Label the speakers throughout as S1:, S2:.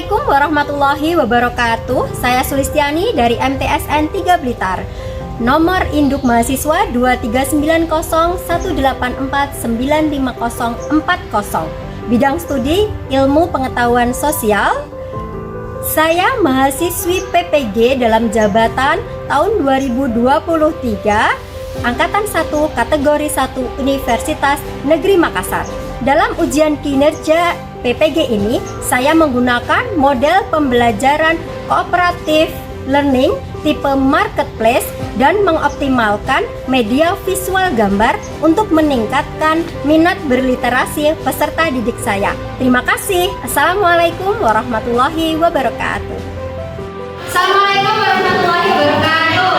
S1: Assalamualaikum warahmatullahi wabarakatuh. Saya Sulistiani dari MTSN 3 Blitar. Nomor induk mahasiswa 23901849540. Bidang studi Ilmu Pengetahuan Sosial. Saya mahasiswi PPG dalam jabatan tahun 2023, Angkatan 1 kategori 1 Universitas Negeri Makassar. Dalam ujian kinerja PPG ini, saya menggunakan model pembelajaran kooperatif learning tipe marketplace dan mengoptimalkan media visual gambar untuk meningkatkan minat berliterasi peserta didik saya. Terima kasih. Assalamualaikum warahmatullahi wabarakatuh.
S2: Assalamualaikum warahmatullahi wabarakatuh.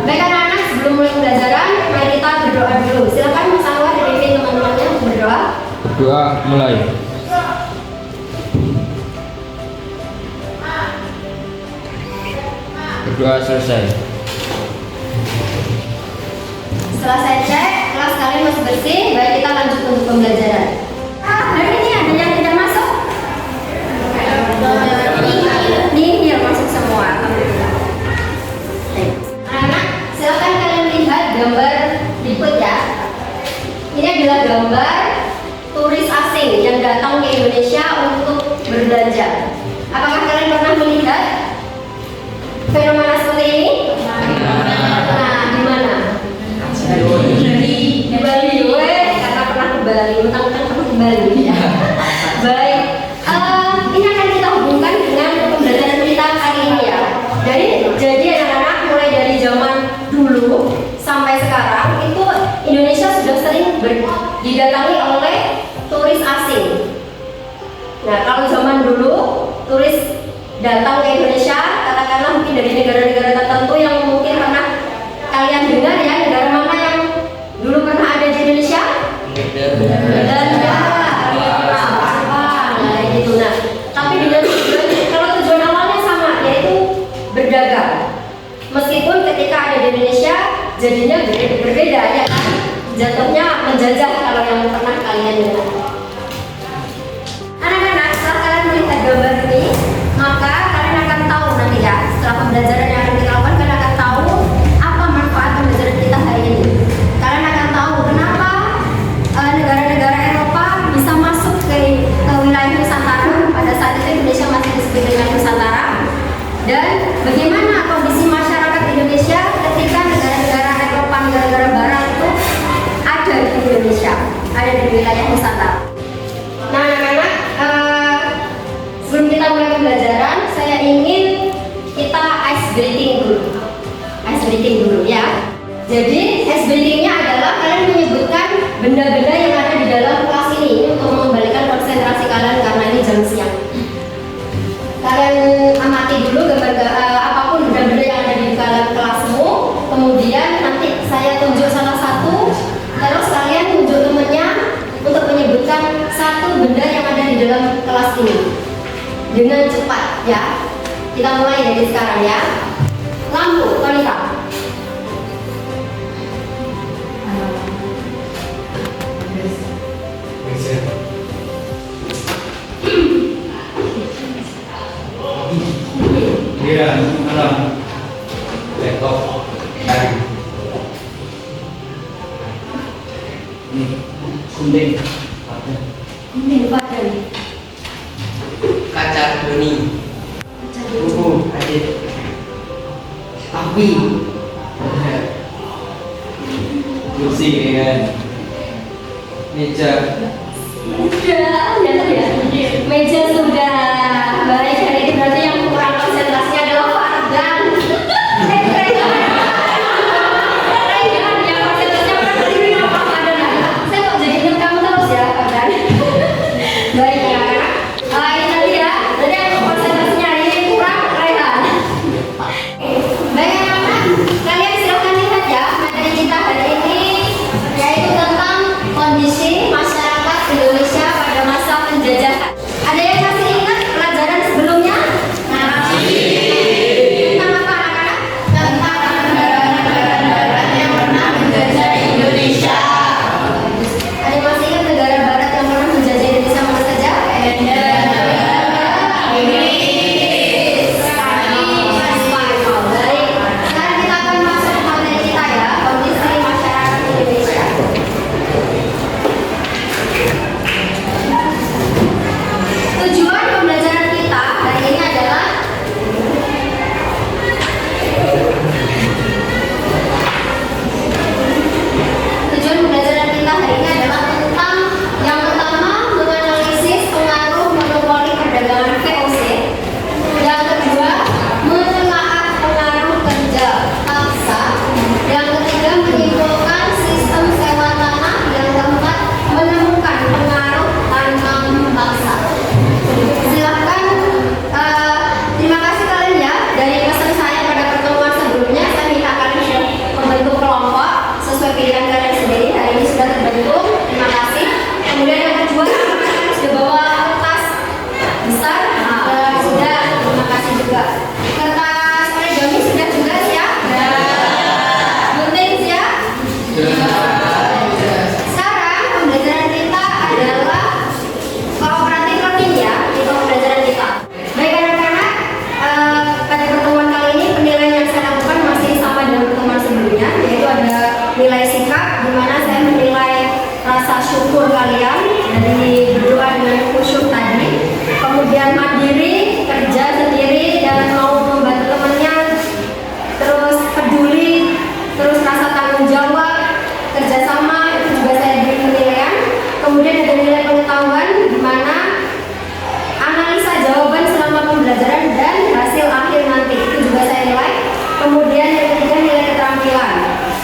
S2: Baik anak-anak, sebelum mulai pembelajaran, mari kita berdoa dulu. Silakan Mas Anwar dipimpin teman-temannya untuk berdoa.
S3: Berdoa mulai. Berdoa selesai.
S2: Setelah saya cek, kelas kalian masih bersih. Baik, kita lanjut untuk pembelajaran. Hari ini ada yang tidak masuk? Nihil masuk semua. Alhamdulillah. Baik. Anak-anak, silakan kalian lihat gambar berikut ya. Ini adalah gambar turis asing yang datang ke Indonesia untuk berbelanja. Apakah kalian pernah melihat fenomena seperti ini? Nah, di mana? Di Bali. Karena pernah ke Bali, mentang-mentang pernah ke Bali. Baik, ini akan kita hubungkan dengan pembelajaran kita kali ini ya. Jadi anak-anak, mulai dari zaman dulu sampai sekarang itu Indonesia sudah sering didatangi oleh turis asing. Nah, kalau zaman dulu turis datang ke Indonesia, katakanlah mungkin dari negara-negara tertentu yang mungkin pernah kalian dengar ya. Negara mana yang dulu pernah ada di Indonesia? Belanda, Jepang, nah gitu. Nah, tapi dengan tujuan, kalau tujuan awalnya sama, yaitu berdagang. Meskipun ketika ada di Indonesia jadinya berbeda ya kan, jatuhnya menjajah kalau yang pernah kalian dengar. Anak-anak, setelah kalian melihat gambar ini, maka kalian akan tahu nanti ya, setelah pembelajaran yang akan kita lakukan, kalian akan tahu apa manfaat pembelajaran kita hari ini. Kalian akan tahu kenapa negara-negara Eropa bisa masuk ke wilayah Nusantara. Pada saat itu Indonesia masih disebut dengan Nusantara. Dan bagaimana kondisi masyarakat Indonesia ketika negara-negara Eropa, negara-negara Barat itu ada di Indonesia, ada di wilayah Nusantara. Nah anak-anak, sebelum kita mulai pembelajaran, saya ingin kita ice breaking dulu ya. Jadi ice breakingnya adalah kalian menyebutkan benda-benda yang ada di dalam kelas ini untuk mengembalikan konsentrasi kalian karena ini jam siang. Kalian amati dulu gambar apapun benda-benda yang ada di dalam kelasmu. Kemudian nanti saya tunjuk salah satu, terus kalian tunjuk temannya untuk menyebutkan satu benda yang ada di dalam kelas ini dengan cepat ya. Kita mulai dari sekarang ya. Lampu, Tonita.
S3: Iya, malam. Laptop. Dari. Kuning.
S2: Kuning padan.
S3: Kaca kuning. Buku adit. Api. Kursi kan. Meja.
S2: Sudah, ya. Meja sudah. Baik, hari ini berarti yang kurang konsentrasinya adalah Fardan. Yang konsentrasinya kurang berdiri apa Fardan? Saya kok jadi ingat kamu terus ya Fardan. Baik ya anak. Ini tadi ya, tadi yang konsentrasinya hari ini kurang Rehan. Baik anak-anak, kalian silahkan lihat ya materi kita hari ini, yaitu tentang kondisi masyarakat Indonesia pada masa penjajahan. Ada yang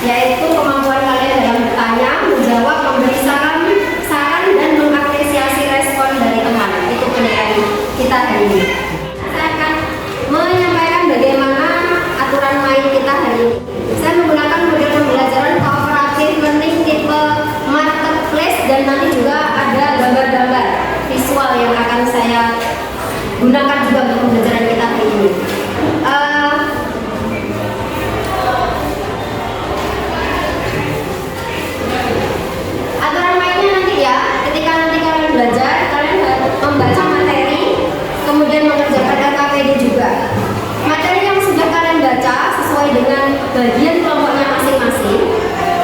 S2: yaitu kemampuan kalian dalam bertanya, menjawab, memberi saran, dan mengapresiasi respon dari teman. Itu penilaian kita hari ini. Saya akan menyampaikan bagaimana aturan main kita hari ini. Saya menggunakan model pembelajaran cooperative learning tipe marketplace, dan nanti juga ada gambar-gambar visual yang akan saya gunakan juga untuk pembelajaran kita hari ini. Aturan mainnya nanti ya, ketika nanti kalian belajar, kalian harus membaca materi, kemudian mengerjakan LKPD juga. Materi yang sudah kalian baca sesuai dengan bagian kelompoknya masing-masing,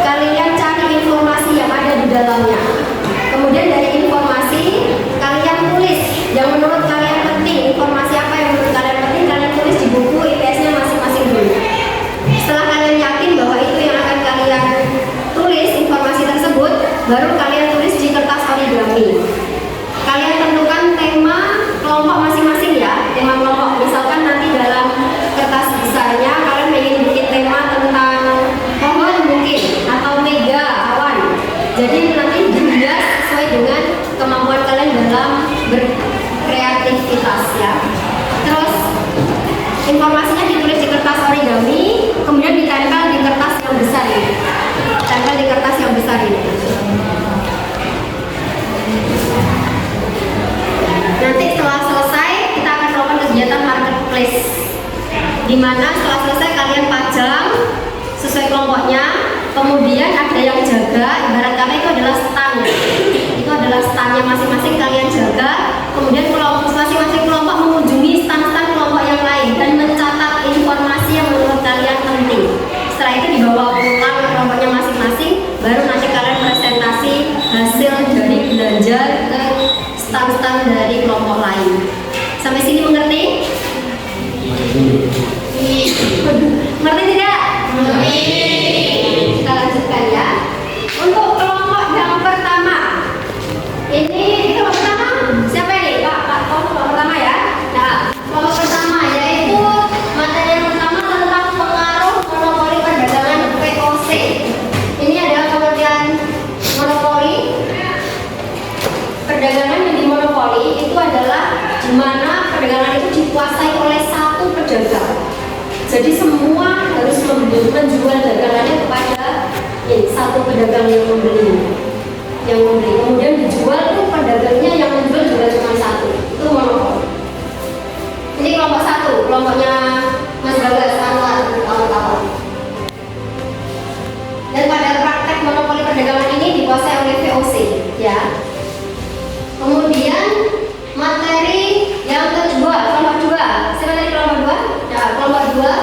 S2: kalian cari informasi yang ada di dalamnya. Kemudian dari informasi, kalian tulis yang menurut kalian penting. Informasi apa yang menurut kalian penting, kalian tulis di buku IPS-nya masing-masing dulu. Setelah kalian yakin bahwa itu yang akan kalian tulis, informasi tersebut, baru kalian tulis di kertas origami. Kalian tentukan tema kelompok masing-masing ya, tema kelompok. Misalkan nanti dalam kertas besarnya kalian ingin bikin tema tentang pohon mungkin, atau mega awan. Jadi nanti dihias sesuai dengan kemampuan kalian dalam berkreativitas ya. Terus informasinya ditulis di kertas origami, kemudian ditempel di kertas yang besar ini. Tempel di kertas yang besar ini. Nanti setelah selesai kita akan melakukan kegiatan marketplace, di mana setelah selesai kalian pajang sesuai kelompoknya. Kemudian ada yang jaga, ibarat kata itu adalah stand. Itu adalah standnya masing-masing, kalian jaga. Kemudian masing-masing kelompok mengunjungi stand-stand kelompok yang lain dan mencatat informasi yang menurut kalian penting. Setelah itu dibawa pulang ke kelompoknya masing-masing, baru nanti kalian presentasi hasil dari belanja ke stand-stand dari kelompok lain. Sampai sini mengerti? Mengerti tidak? Kita lanjutkan ya. Untuk kelompok yang pertama, ini kelompok pertama siapa ini? Pak, kelompok pertama ya. Nah, kelompok pertama yaitu materi yang pertama tentang pengaruh monopoli perdagangan VOC. Ini adalah pengertian monopoli. Perdagangan yang dimonopoli itu adalah di mana perdagangan itu dikuasai oleh satu pedagang. Jadi semua harus menjual dagangannya kepada satu pedagang yang membeli. Kemudian dijual tuh pedagangnya yang menjual juga cuma satu. Itu monopoli. Ini kelompok satu, kelompoknya Mas Bagas Anwar kawan-kawan. Dan pada praktek monopoli perdagangan ini dikuasai oleh VOC, ya. Kemudian materi yang kedua, kelompok dua. Siapa tadi kelompok dua? Ya, kelompok dua,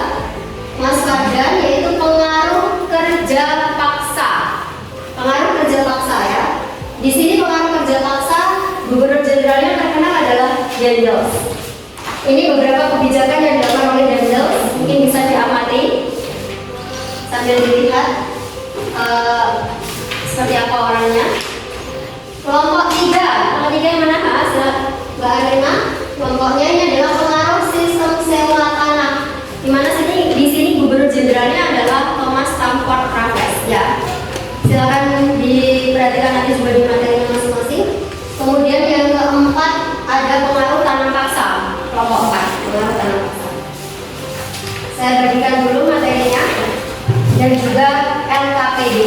S2: Mas Fardan, yaitu pengaruh kerja paksa. Pengaruh kerja paksa ya. Di sini pengaruh kerja paksa, Gubernur Jenderalnya terkenal adalah Dendels. Ini beberapa kebijakan yang dilakukan oleh Dendels, mungkin bisa diamati sambil dilihat seperti apa orangnya. Kelompok tiga yang mana Mas? Mbak Arina. Kelompoknya ini adalah pengaruh sistem sewa tanah. Di sini Gubernur Jenderalnya adalah Thomas Stamford Raffles ya. Silakan diperhatikan nanti juga di materinya masing-masing. Kemudian yang keempat ada pengaruh tanam paksa. Kelompok 4, pengaruh tanam paksa. Saya bagikan dulu materinya dan juga LKPD.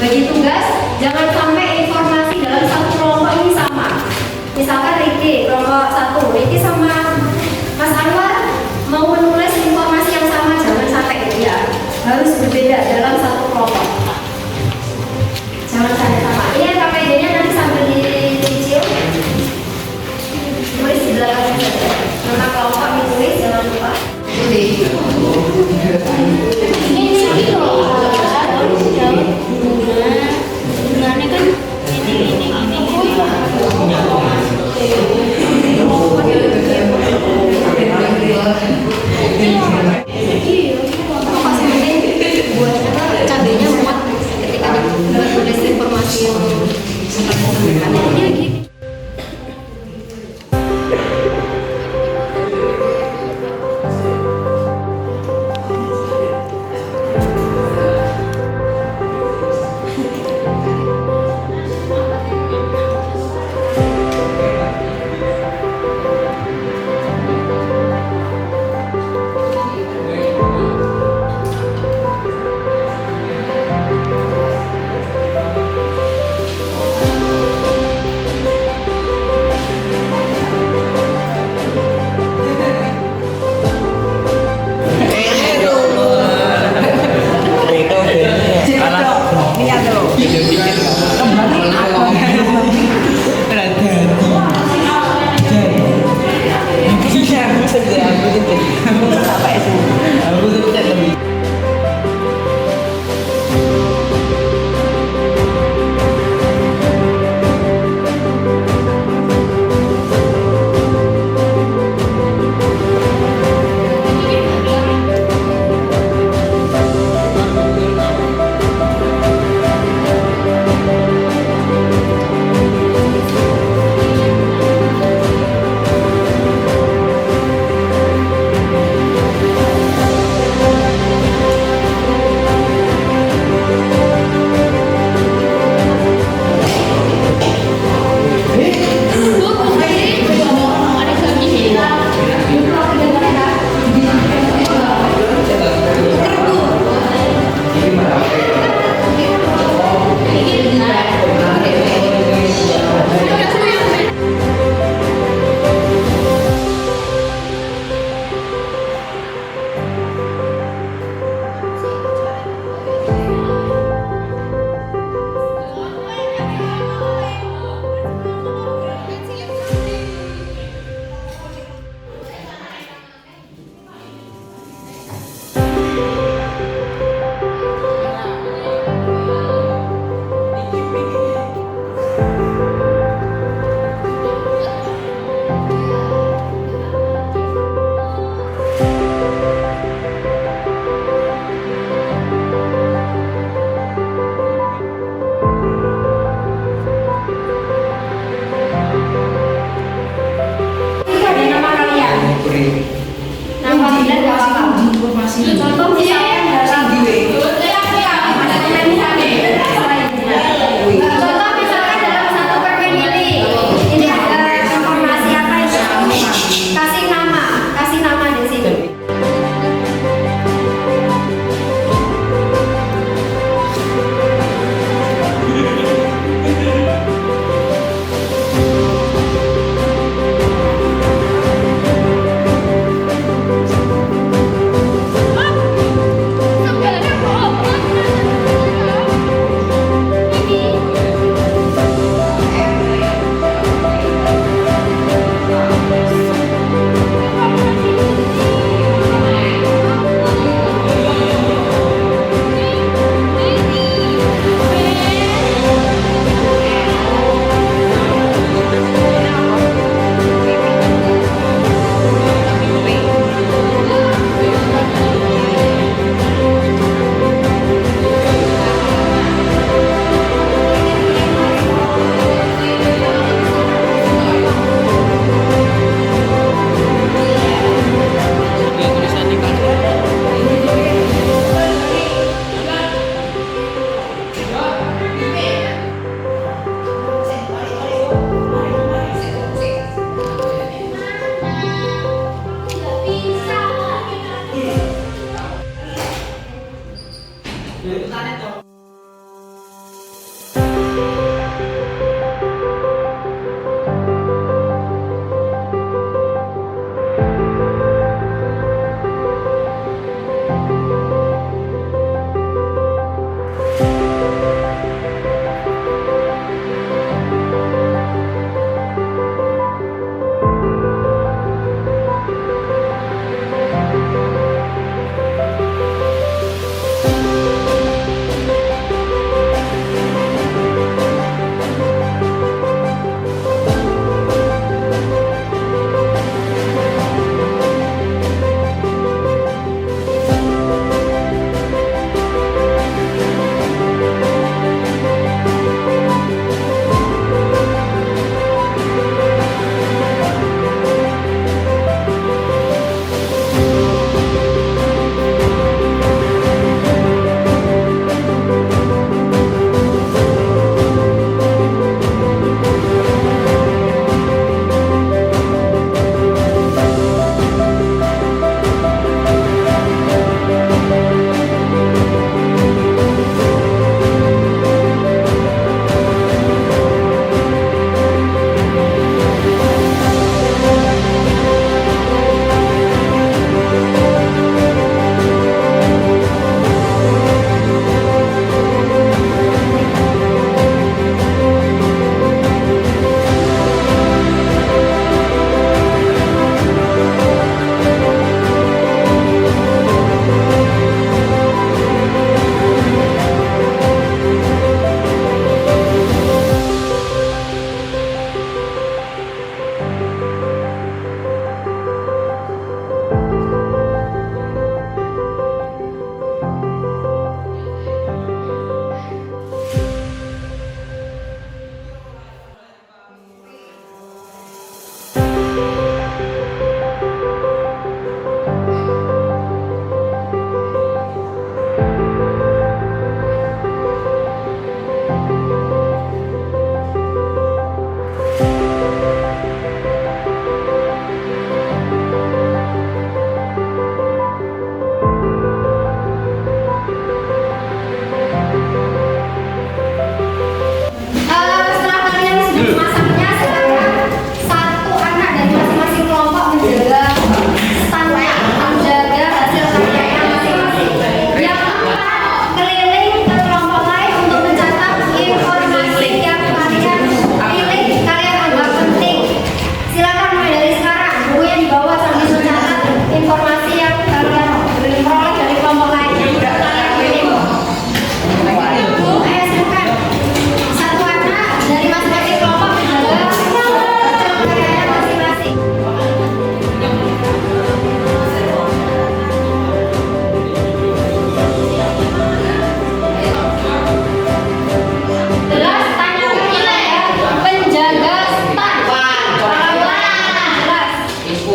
S2: Bagi tugas, jangan sampai informasi dalam satu kelompok ini sama. Misalkan Riki, kelompok 1, Riki sama Mas Anwar mau menulis informasi yang sama, jangan sampai ya. Harus berbeda dalam satu kelompok. Jangan sampai sama. Ini KPD-nya nanti sambil dicicil. Tulis di belakangnya saja. Nama kelompok ditulis, jangan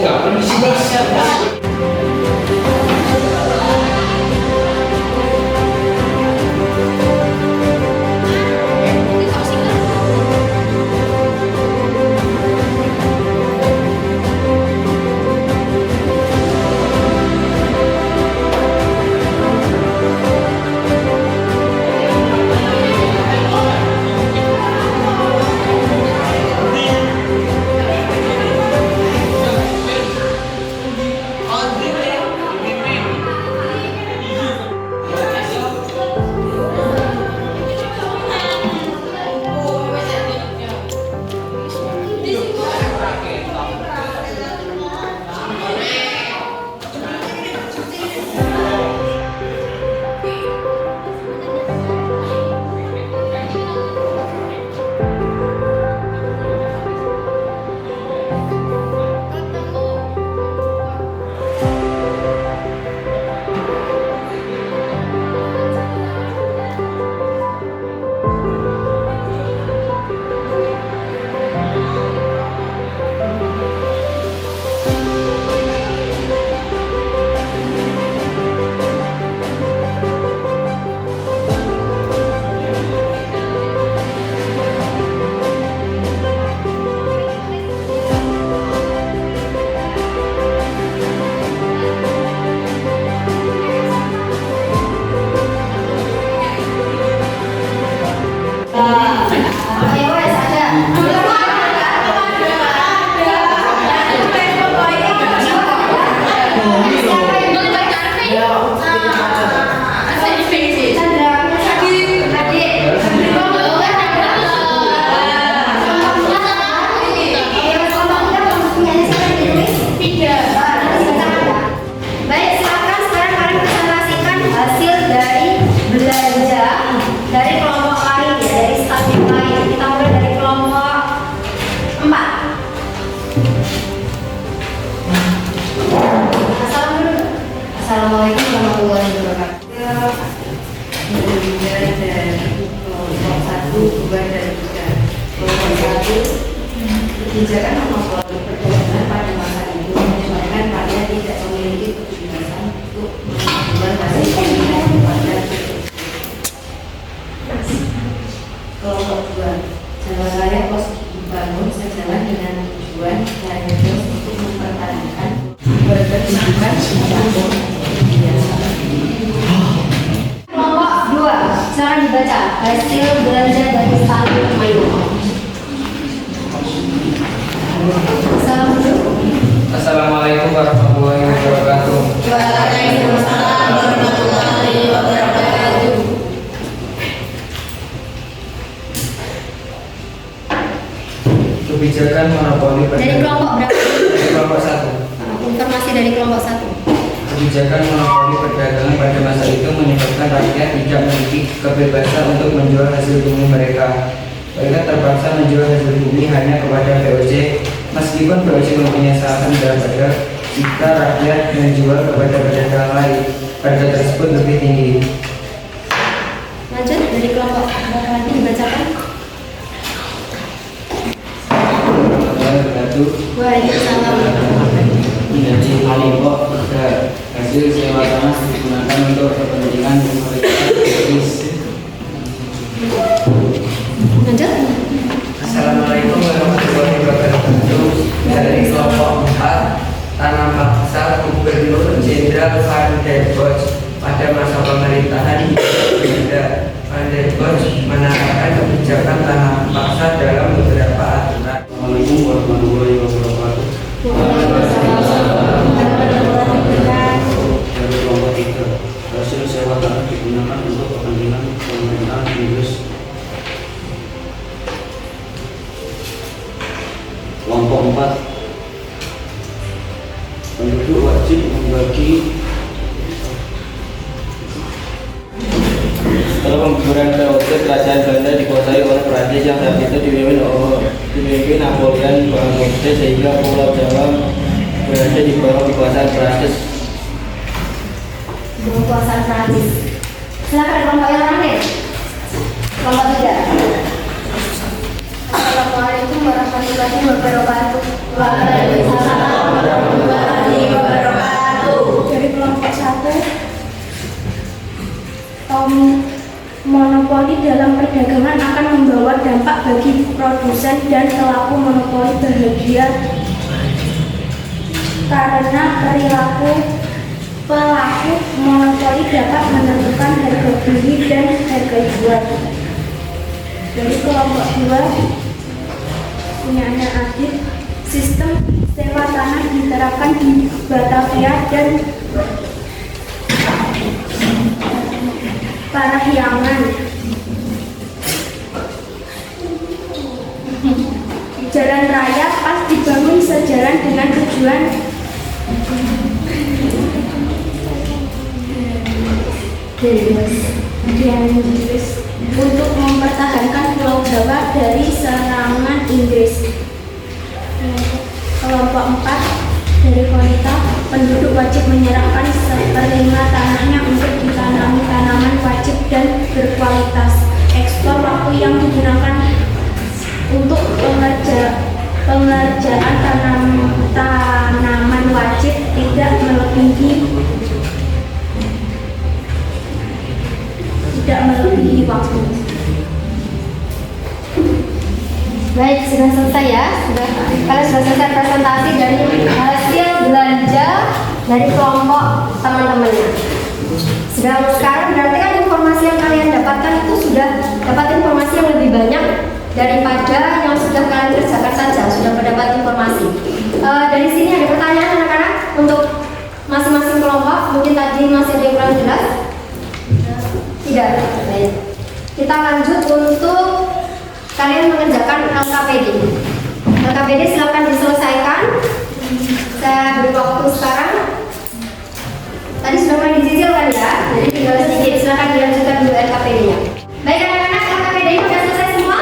S3: Kapan sih bahasa?
S2: Assalamualaikum warahmatullahi wabarakatuh. Dari kelompok 1 beban dan juga kelompok 1 kebijakan nomor pola perjalanan pada masa itu menyesuaikan pada tidak memiliki kebijakan untuk menentukan hasil pemilihan pada kelompok 2 jalan raya pos dibangun sejalan dengan tujuan dan terus untuk mempertahankan berkedudukan membangun.
S1: Kelompok 2, cara dibaca hasil belanja dari Stalin Mayu.
S3: Assalamualaikum warahmatullahi wabarakatuh.
S2: Waalaikumsalam warahmatullahi wabarakatuh.
S3: Kebijakan monopoli
S1: Dari kelompok berapa?
S3: Dari kelompok 1.
S1: Informasi dari kelompok 1.
S3: Kebijakan monopoli perdagangan pada masa itu menyebabkan rakyat tidak memiliki kebebasan untuk menjual hasil bumi mereka. Mereka terpaksa menjual hasil bumi hanya kepada VOC, meskipun VOC mempunyai saham dalam harga. Jika rakyat menjual kepada pedagang lain, harga tersebut lebih tinggi.
S1: Lanjut dari kelompok berapa lagi dibacakan?
S2: Waalaikumsalam.
S3: Menjadi kelompok 3, hasil sewa tanah digunakan untuk kepentingan pemerintahan.
S1: Lanjut.
S3: Assalamualaikum warahmatullahi wabarakatuh. Dari kelompok 4, tanah paksa Gubernur Jenderal Van der Bosch pada masa pemerintahan Van der Bosch menerapkan kebijakan tanah paksa dalam beberapa aturan. Assalamualaikum warahmatullahi wabarakatuh. Dari kelompok 3, hasil sewa tanah digunakan untuk kepentingan pemerintahan Inggris. Kelompok 4, penduduk wajib membagi. Setelah pembubaran VOC, kerajaan Belanda dikuasai oleh Prancis yang saat itu dipimpin Napoleon Bonaparte, sehingga Pulau Jawa berada di bawah kekuasaan Prancis.
S1: Kekuasaan Prancis. Silakan kelompok yang terakhir. Kelompok 3.
S2: Assalamualaikum warahmatullahi wabarakatuh.
S1: Waalaikumsalam.
S4: warahmatullahi wabarakatuh.
S5: Dari kelompok 1, monopoli dalam perdagangan akan membawa dampak bagi produsen dan pelaku monopoli bahagia karena perilaku pelaku monopoli dapat menentukan harga beli dan harga jual. Dari kelompok 2, punyanya Adit, sistem sewa tanah diterapkan di Batavia dan Parahyangan. Jalan raya pas dibangun sejalan dengan tujuan Inggris untuk mempertahankan Pulau Jawa dari serangan Inggris. Kelompok 4 dari wanita, penduduk wajib menyerahkan 1/5 tanahnya untuk ditanami tanaman wajib dan berkualitas. Ekspor waktu yang digunakan untuk pengerjaan tanaman wajib tidak melebihi waktu.
S2: Baik, sudah selesai ya. Kalian sudah selesai presentasi dari hasil belanja dari kelompok teman-temannya. Sekarang berarti kan informasi yang kalian dapatkan itu sudah dapat informasi yang lebih banyak daripada yang sudah kalian kerjakan saja, sudah mendapat informasi. Dari sini ada pertanyaan anak-anak untuk masing-masing kelompok. Mungkin tadi masih ada yang kurang jelas? Tidak. Baik. Kita lanjut untuk kalian mengerjakan LKPD. LKPD silakan diselesaikan. Saya beri waktu sekarang. Tadi sudah mulai dicicil kan ya? Jadi tinggal sedikit. Silakan dilanjutkan dulu LKPD-nya. Baik anak-anak, LKPD sudah selesai semua?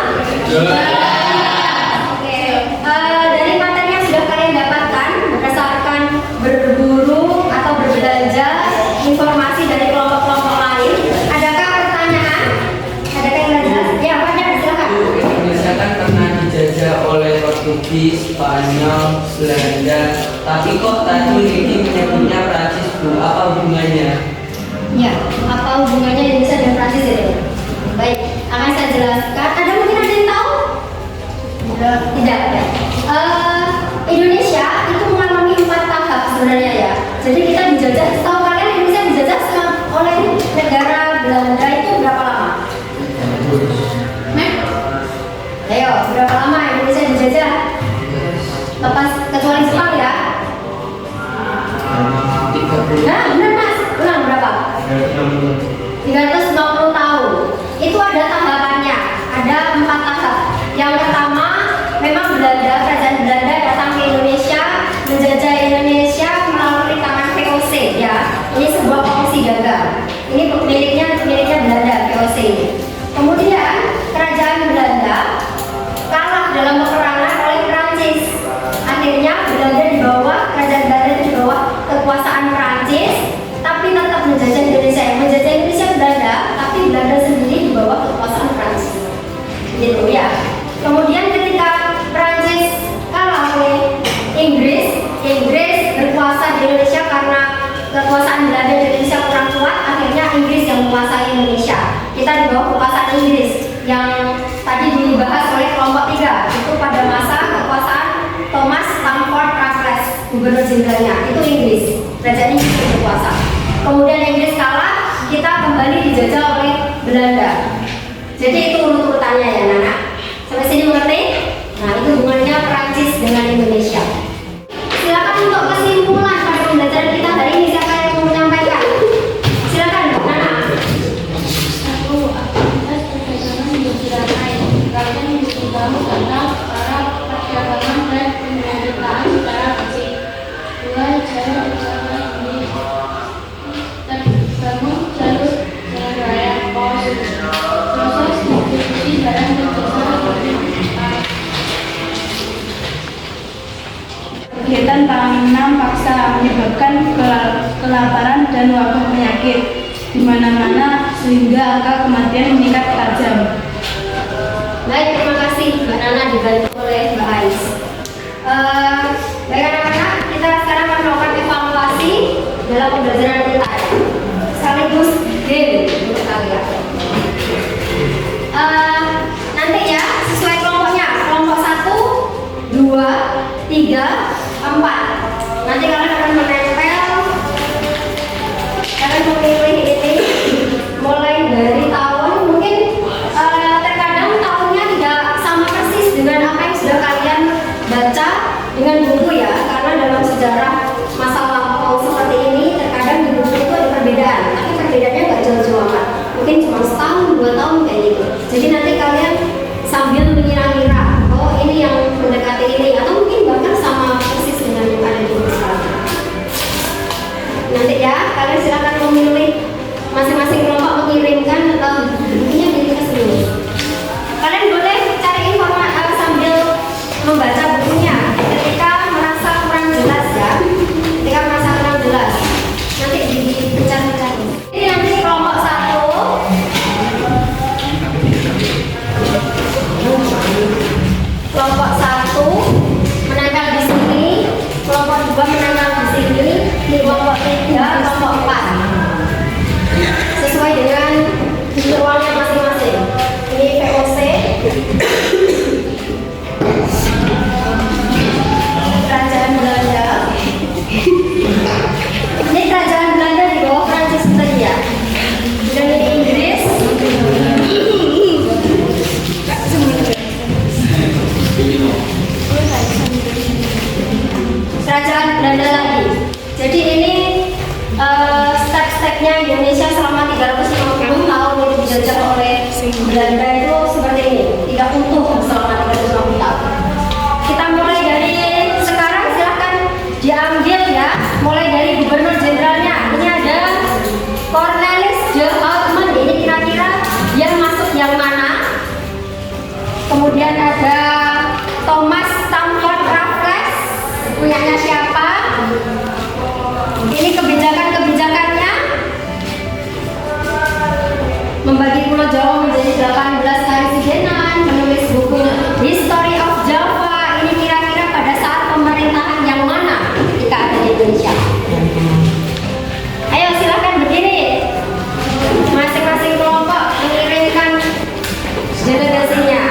S2: Oke. Dari materi yang sudah kalian dapatkan berdasarkan berburu atau berbelanja informasi dari kelompok-kelompok lain, adakah pertanyaan? Adakah yang jelas? Ya, Pak, silakan.
S3: Indonesia kan pernah dijajah oleh Portugis, Spanyol, Belanda, tapi kok tadi Riki menyebutnya Prancis, Bu? Apa hubungannya?
S2: Ya, apa hubungannya Indonesia dan Prancis itu? Baik, akan saya jelaskan. Ada mungkin ada yang tahu? Tidak. Ya. Indonesia itu mengalami 4 tahap sebenarnya ya. Jadi kita dijajah. Setahu kalian Indonesia dijajah oleh negara Belanda itu berapa lama? Ayo, berapa lama Indonesia dijajah? Lepas kecuali Jepang ya? Nah, benar Mas. Ulang berapa? 360 tahun. Itu ada tahapannya. Ada 4 tahap. Yang pertama, memang Belanda, kerajaan Belanda datang ke Indonesia, menjajah Indonesia melalui tangan VOC ya. Ini sebuah kongsi dagang. Ini miliknya Belanda, VOC ini. Kemudian kerajaan Belanda kalah dalam peperangan oleh Prancis. Akhirnya kerajaan Belanda di bawah kekuasaan Prancis, tapi tetap menjajah Indonesia. Yang menjajah Indonesia Belanda, tapi Belanda sendiri di bawah kekuasaan Prancis. Gitu ya. Kemudian ketika Prancis kalah oleh Inggris berkuasa di Indonesia karena kekuasaan Belanda di Indonesia kurang kuat. Akhirnya Inggris yang menguasai Indonesia. Kita di bawah kekuasaan Inggris yang tadi dibahas oleh kelompok 3. Itu pada masa kekuasaan Thomas Stamford Raffles, gubernur jenderalnya. Itu Inggris. Kerajaan Inggris yang berkuasa. Kemudian Inggris kalah, kita kembali dijajah oleh Belanda. Jadi itu urut-urutannya ya Nana. Sampai sini mengerti? Nah, itu hubungannya Prancis dengan Indonesia. Silakan untuk kesimpulan pada pembelajaran kita hari ini, siapa yang mau menyampaikan? Silakan, Nana.
S5: Aktivitas perdagangan menjadi ramai. Bahkan dibangun karena para perdagangan dan pemerintahan secara bersih. 2. Jalur utama ini terbangun jalur jalan raya pos. Proses distribusi barang dan jasa kegiatan tanam paksa menyebabkan kelaparan dan wabah penyakit di mana-mana sehingga angka kematian meningkat tajam.
S2: Baik, terima kasih Mbak Nana dibantu oleh Mbak Ais. Baik anak-anak, kita kalian. Nanti ya sesuai kelompoknya, kelompok 1, 2, 3, 4. Nanti kalian akan menempel, kalian memilih ini mulai dari tahun, mungkin terkadang tahunnya tidak sama persis dengan apa yang sudah kalian baca dengan buku ya, karena dalam sejarah masa lampau seperti ini terkadang di buku itu ada perbedaan, tapi perbedaannya nggak jauh-jauh amat, mungkin cuma setahun 2 tahun kayak gitu. Jadi nanti kalian sambil mengira-ngira, oh ini yang mendekati ini, atau mungkin bahkan sama persis dengan yang ada di buku sekarang. Nanti ya kalian silakan memilih, masing-masing kelompok mengirimkan bukunya diri ke sini. Kalian boleh cari informasi sambil membaca bukunya ketika merasa kurang jelas ya, ketika merasa kurang jelas nanti dipencet-pencet. Ini nanti kelompok 1 menempel di sini, kelompok 2 menempel di sini, kelompok 3, kelompok 4 sesuai dengan ruangnya masing-masing. Ini VOC, Kerajaan Belanda. Ini Kerajaan Belanda di bawah Prancis tadi ya. Dan ini Inggris. Kerajaan Belanda lagi. Jadi ini step-stepnya Indonesia selama 350 tahun itu dijajah oleh Belanda itu seperti ini, tidak utuh selama 350 tahun. Kita mulai dari sekarang, silahkan diambil ya, mulai dari gubernur jenderalnya. Ini ada Cornelis de Houtman, ini kira-kira dia masuk yang mana? Kemudian ada Thomas Stamford Raffles, punyanya siapa? Ini kebijakan-kebijakannya, membagi Pulau Jawa menjadi 18 karesidenan, menulis buku History of Java. Ini kira-kira pada saat pemerintahan yang mana ketika ada di Indonesia? Ayo silakan berdiri, masing-masing kelompok mengirimkan delegasinya.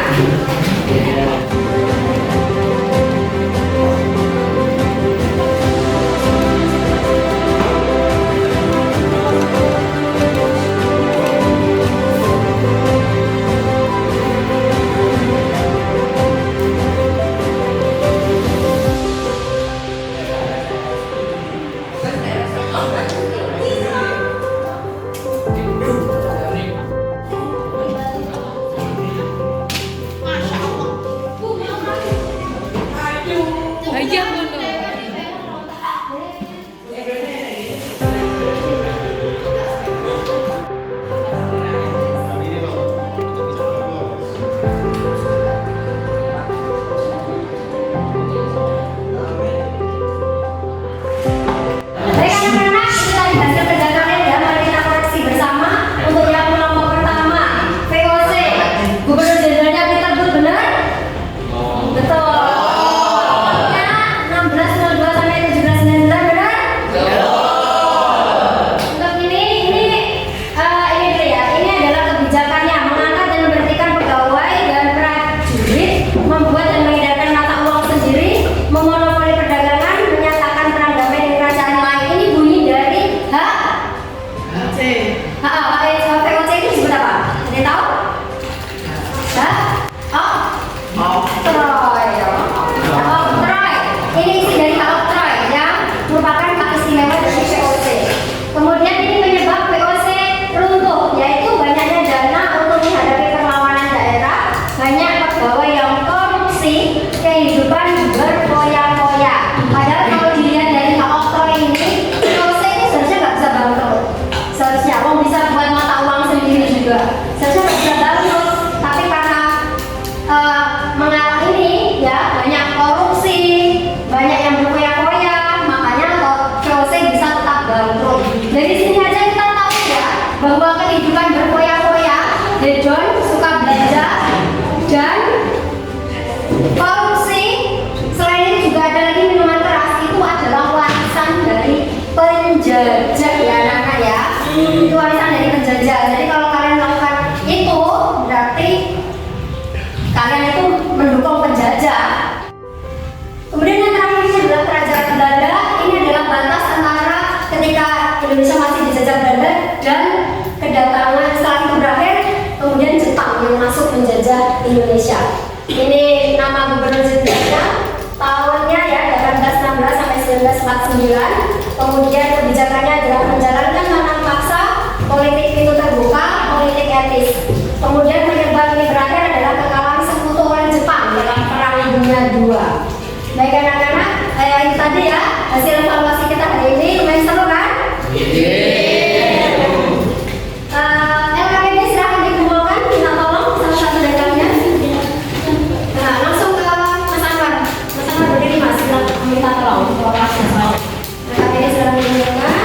S2: 9. Kemudian kebijakannya adalah menjalankan tanam paksa, politik pintu terbuka, politik etis. Kemudian penyebab ini berakhir adalah kekalahan sekutu oleh Jepang dalam Perang Dunia II. Baik anak-anak, itu tadi ya hasil evaluasi kita hari ini. Lumayan seru kan? LKPD silahkan dikumpulkan, minta tolong salah satu dari kalian. Nah, langsung ke Mas Anwar. Mas Anwar berdiri Mas, minta tolong untuk kelasnya. LKPD silahkan dikumpulkan.